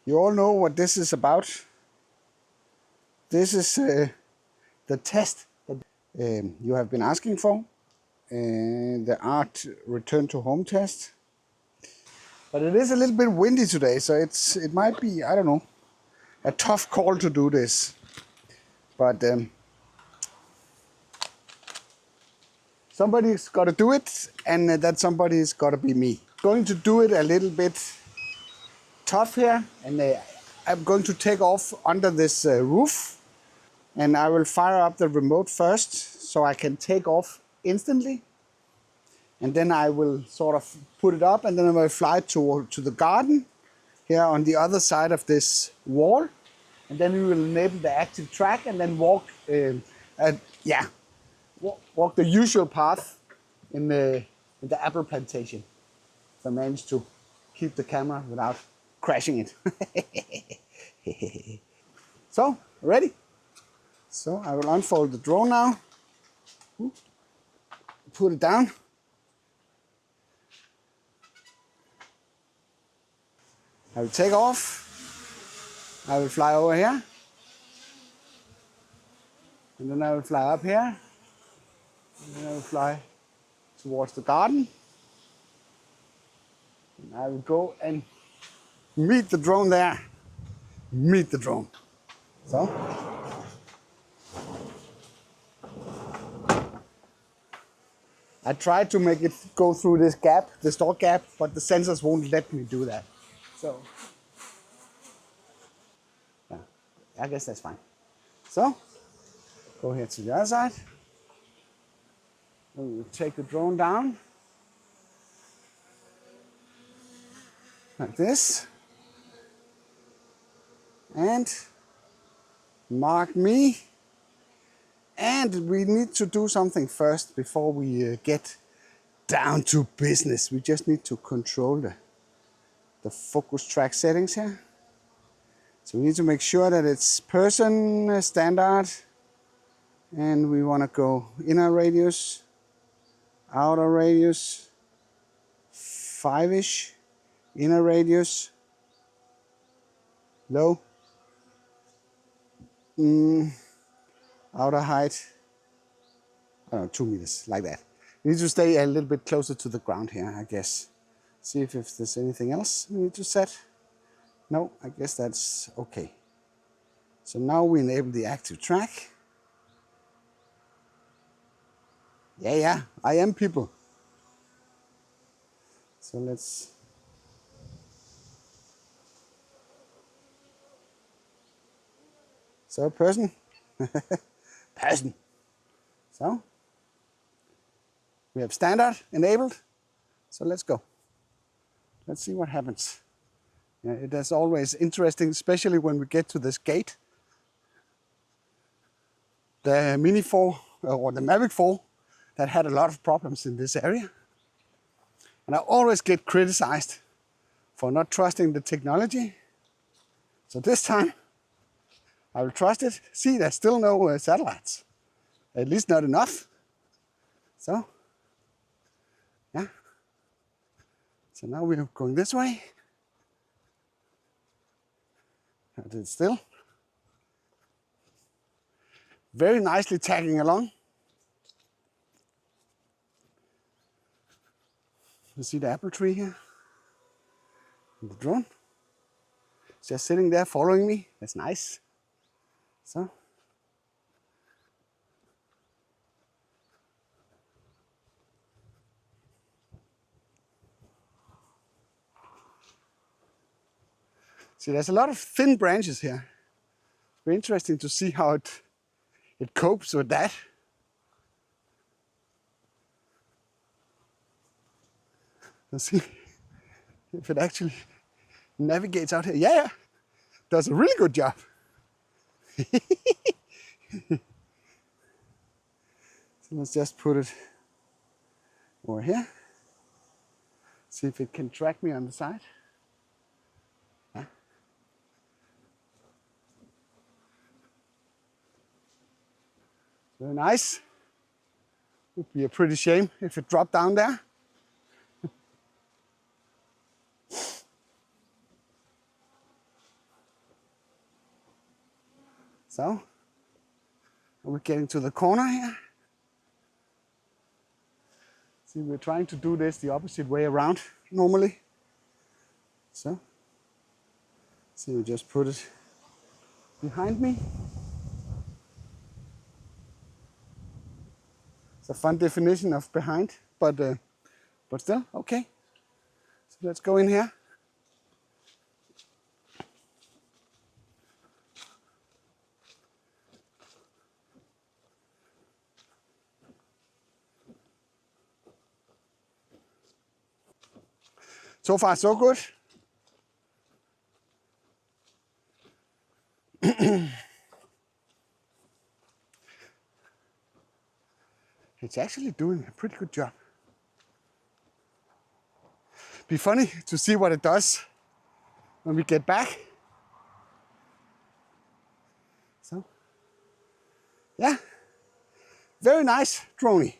You all know what this is about. This is the test that you have been asking for, the art return to home test. But it is a little bit windy today, so it might be, I don't know, a tough call to do this. But somebody's got to do it, and that somebody's got to be me. Going to do it a little bit tough here, and I'm going to take off under this roof, and I will fire up the remote first so I can take off instantly, and then I will sort of put it up, and then I will fly to the garden here on the other side of this wall, and then we will enable the ActiveTrack and then walk walk the usual path in the apple plantation. So I managed to keep the camera without crashing it. So, ready? So I will unfold the drone now. Put it down. I will take off. I will fly over here. And then I will fly up here. And then I will fly towards the garden. And I will go and meet the drone there. Meet the drone. So. I tried to make it go through this gap, the store gap, but the sensors won't let me do that. So, yeah, I guess that's fine. So, go here to the other side. And we'll take the drone down. Like this. And mark me. And we need to do something first before we get down to business. We just need to control the focus track settings here. So we need to make sure that it's person standard, and we want to go inner radius, outer radius, 5-ish, inner radius, low, outer height, I don't know, 2 meters, like that. We need to stay a little bit closer to the ground here, I guess. See if there's anything else we need to set. No, I guess that's okay. So now we enable the ActiveTrack. Yeah, I am people. So let's... So person. Person. So we have standard enabled. So let's go. Let's see what happens. Yeah, it is always interesting, especially when we get to this gate. The Mini 4 or the Mavic 4 that had a lot of problems in this area. And I always get criticized for not trusting the technology. So this time I will trust it. See, there's still no satellites. At least not enough. So, yeah. So now we're going this way. Hold it still. Very nicely tagging along. You see the apple tree here? And the drone. It's just sitting there following me. That's nice. So. See, there's a lot of thin branches here. It's very interesting to see how it copes with that. Let's see if it actually navigates out here. Yeah, does a really good job. So let's just put it over here. See if it can track me on the side. Yeah. Very nice. Would be a pretty shame if it dropped down there. So, we're getting to the corner here. See, we're trying to do this the opposite way around normally. So, see, we just put it behind me. It's a fun definition of behind, but still, okay. So let's go in here. So far, so good. It's actually doing a pretty good job. Be funny to see what it does when we get back. So, yeah, very nice drone.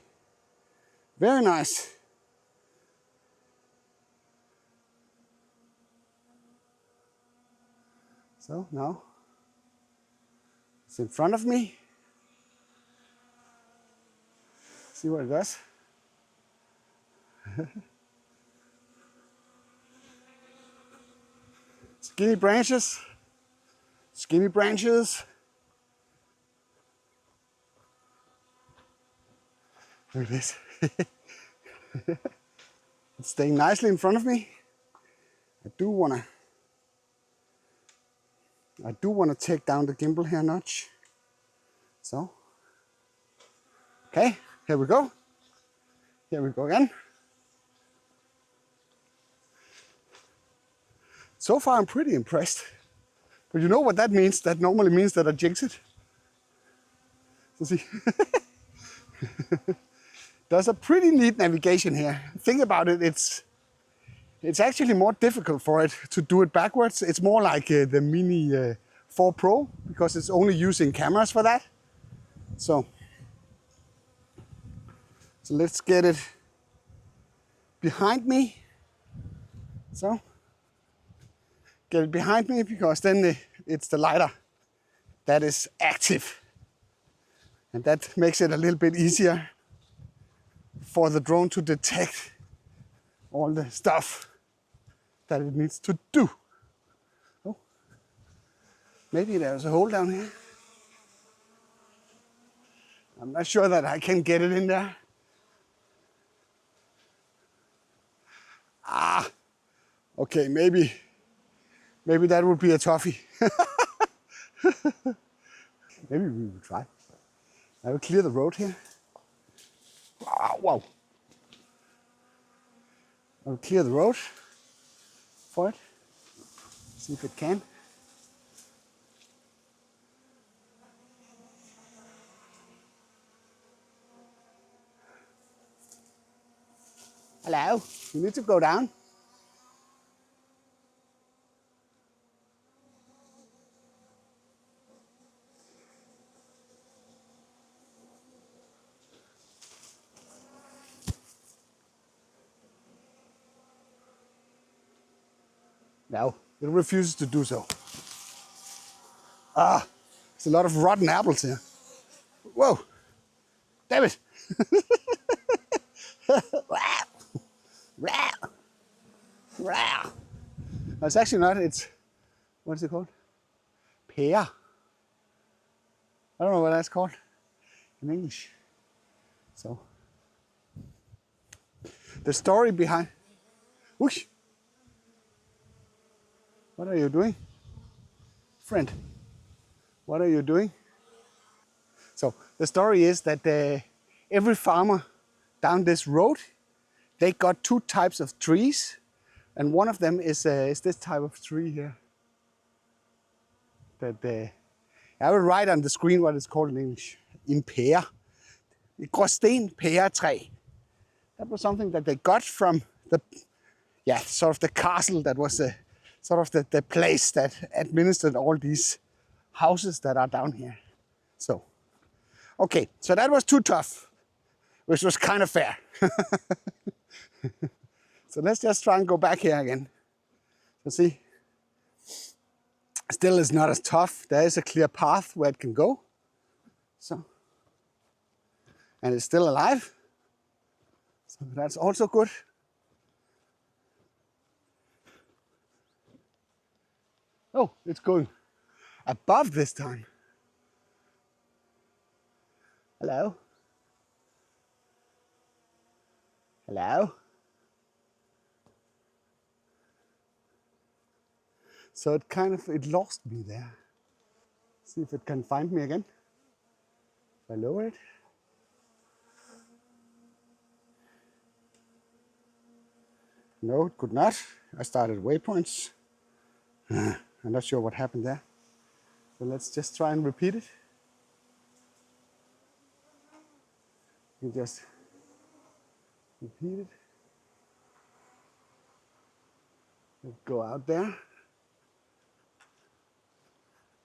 Very nice. So now it's in front of me. See what it does. Skinny branches. Skinny branches. Look at this. It's staying nicely in front of me. I do wanna take down the gimbal here a notch. So, okay, here we go. Here we go again. So far I'm pretty impressed. But you know what that means? That normally means that I jinx it. So see, there's a pretty neat navigation here. Think about it, it's actually more difficult for it to do it backwards. It's more like the Mini 4 Pro because it's only using cameras for that. So let's get it behind me. So get it behind me because then it's the LiDAR that is active. And that makes it a little bit easier for the drone to detect all the stuff that it needs to do. Oh, maybe there's a hole down here. I'm not sure that I can get it in there. Ah, okay, maybe that would be a toughie. Maybe we will try. I will clear the road here. Wow. I will clear the road for it. See if it can. Hello, you need to go down. No, it refuses to do so. Ah, there's a lot of rotten apples here. Whoa, damn it. No, it's actually not, it's, what is it called? Pear. I don't know what that's called in English. So, the story behind, whoosh. What are you doing? Friend, what are you doing? So the story is that every farmer down this road, they got two types of trees. And one of them is this type of tree here. That I will write on the screen what it's called in English. In pære. Gråsten pæretræ. That was something that they got from the, sort of the castle that was sort of the place that administered all these houses that are down here. So, okay, so that was too tough, which was kind of fair. So let's just try and go back here again. So see, Still, it's not as tough. There is a clear path where it can go. So, and it's still alive. So that's also good. Oh, it's going above this time. Hello? Hello? So it lost me there. See if it can find me again. If I lower it. No, it could not. I started waypoints. I'm not sure what happened there. So let's just try and repeat it. You just repeat it. Let's go out there.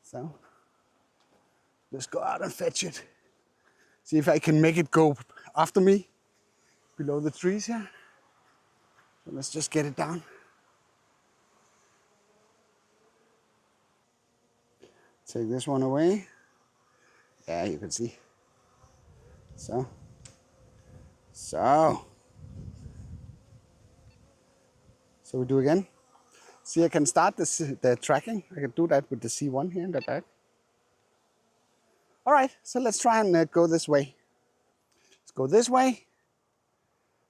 So let's go out and fetch it. See if I can make it go after me below the trees here. So let's just get it down. Take this one away. Yeah, you can see. So we do again. See, I can start the tracking. I can do that with the C1 here in the back. All right, so let's try and go this way. Let's go this way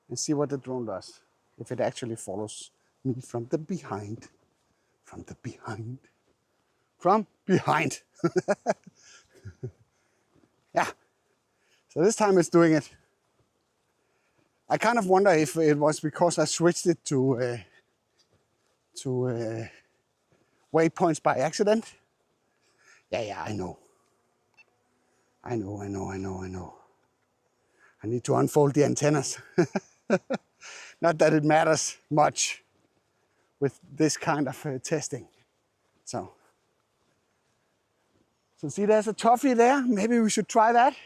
and see what the drone does. If it actually follows me from the behind. From the behind. From behind. Yeah. So this time it's doing it. I kind of wonder if it was because I switched it to waypoints by accident. Yeah, I know. I know. I need to unfold the antennas. Not that it matters much with this kind of testing. So see, there's a toffee there. Maybe we should try that.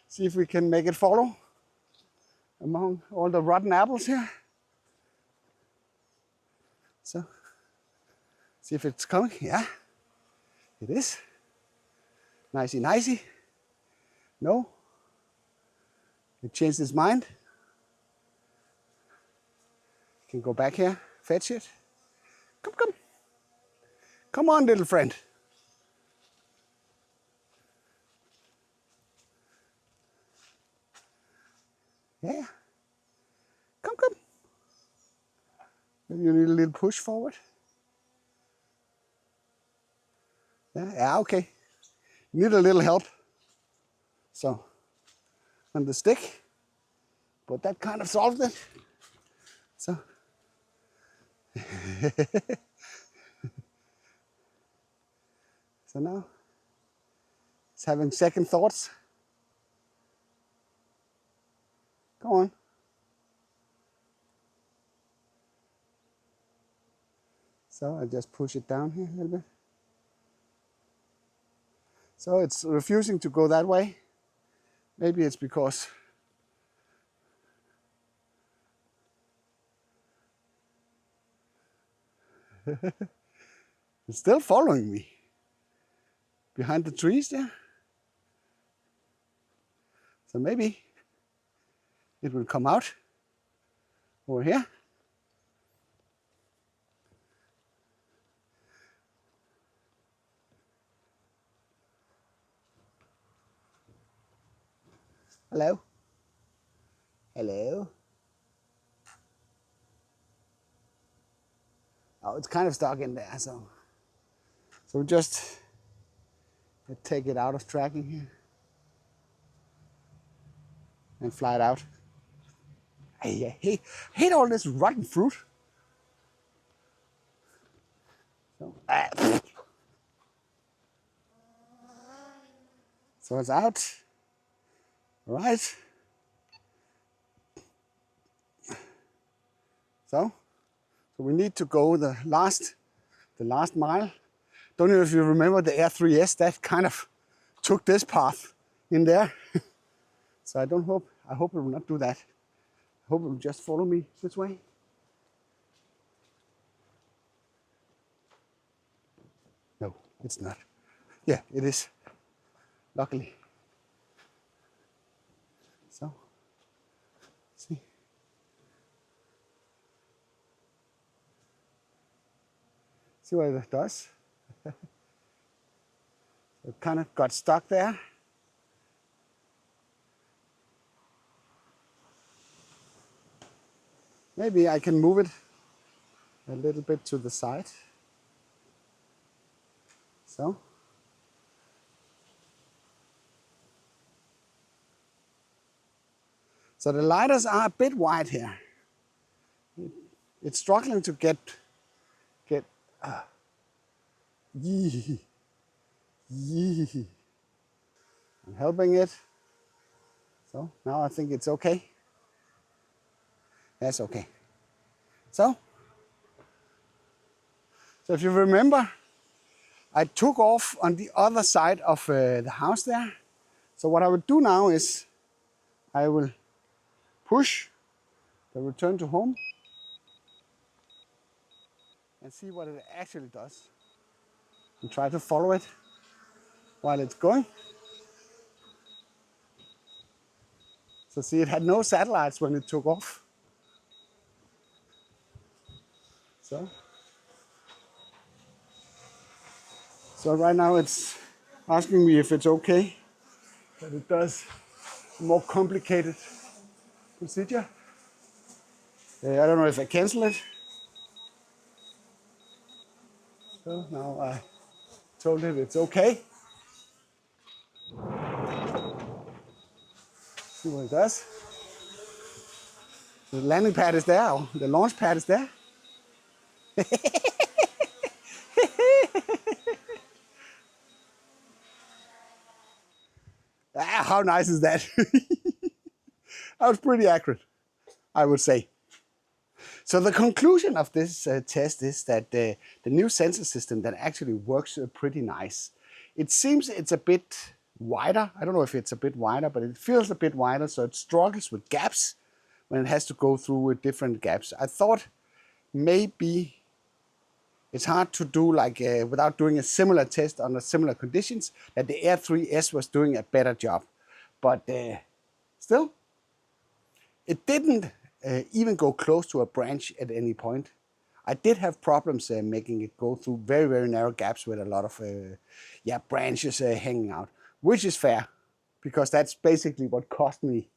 See if we can make it follow among all the rotten apples here. So, see if it's coming. Yeah, it is. Nicey. No. It changed its mind. Can go back here, fetch it. Come. Come on, little friend. Yeah. Come. Maybe you need a little push forward. Yeah, okay. You need a little help. So, on the stick. But that kind of solved it. So. So now, it's having second thoughts. Go on. So I just push it down here a little bit. So it's refusing to go that way. Maybe it's because it's still following me behind the trees there. So maybe it will come out over here. Hello? Hello? Oh, it's kind of stuck in there, so we just take it out of tracking here and fly it out. I hate all this rotten fruit. So, so it's out. All right. So we need to go the last mile. Don't know if you remember the R3S, that kind of took this path in there. So I hope it will not do that. I hope it will just follow me this way. No, it's not. Yeah, it is. Luckily. So, see. See what it does? It kind of got stuck there. Maybe I can move it a little bit to the side. So. So the LiDARs are a bit wide here. It's struggling to get yee. I'm helping it. So now I think it's okay. That's okay. So if you remember, I took off on the other side of the house there. So what I will do now is I will push the return to home and see what it actually does. And try to follow it while it's going. So see, it had no satellites when it took off. So right now it's asking me if it's okay that it does a more complicated procedure. I don't know if I cancel it. So now I told it it's okay. See what it does. The landing pad is there, or the launch pad is there. How nice is that? That was pretty accurate, I would say. So the conclusion of this test is that the new sensor system that actually works pretty nice. It seems it's a bit wider. I don't know if it's a bit wider, but it feels a bit wider, so it struggles with gaps when it has to go through different gaps. I thought maybe it's hard to do like without doing a similar test under similar conditions, that the Air 3S was doing a better job. But still, it didn't even go close to a branch at any point. I did have problems making it go through very, very narrow gaps with a lot of branches hanging out, which is fair, because that's basically what cost me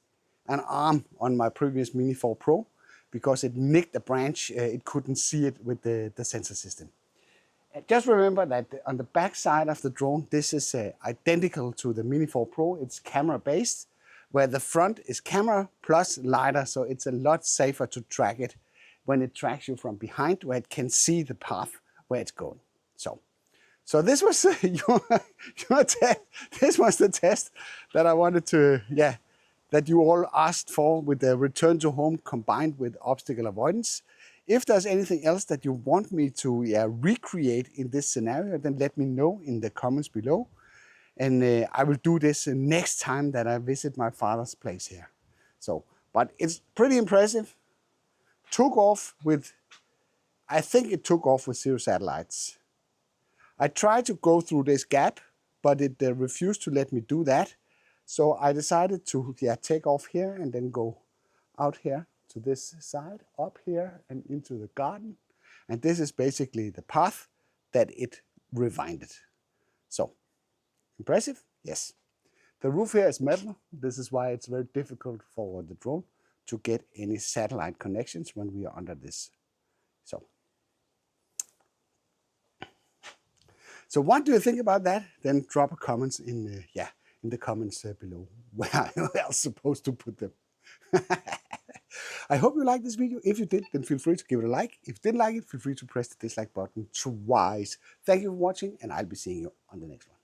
an arm on my previous Mini 4 Pro, because it nicked a branch. It couldn't see it with the sensor system. Just remember that on the back side of the drone, this is identical to the Mini 4 Pro. It's camera based, where the front is camera plus LiDAR, so it's a lot safer to track it when it tracks you from behind, where it can see the path where it's going. So this was your test. This was the test that I wanted to, that you all asked for, with the return to home combined with obstacle avoidance. If there's anything else that you want me to recreate in this scenario, then let me know in the comments below. And I will do this next time that I visit my father's place here. But it's pretty impressive. Took off with, I think it took off with 0 satellites. I tried to go through this gap, but it refused to let me do that. So I decided to take off here and then go out here to this side, up here and into the garden. And this is basically the path that it rewinded. So, impressive? Yes. The roof here is metal. This is why it's very difficult for the drone to get any satellite connections when we are under this. So what do you think about that? Then drop a comment in the comments below, where I was supposed to put them. I hope you liked this video. If you did, then feel free to give it a like. If you didn't like it, feel free to press the dislike button twice. Thank you for watching, and I'll be seeing you on the next one.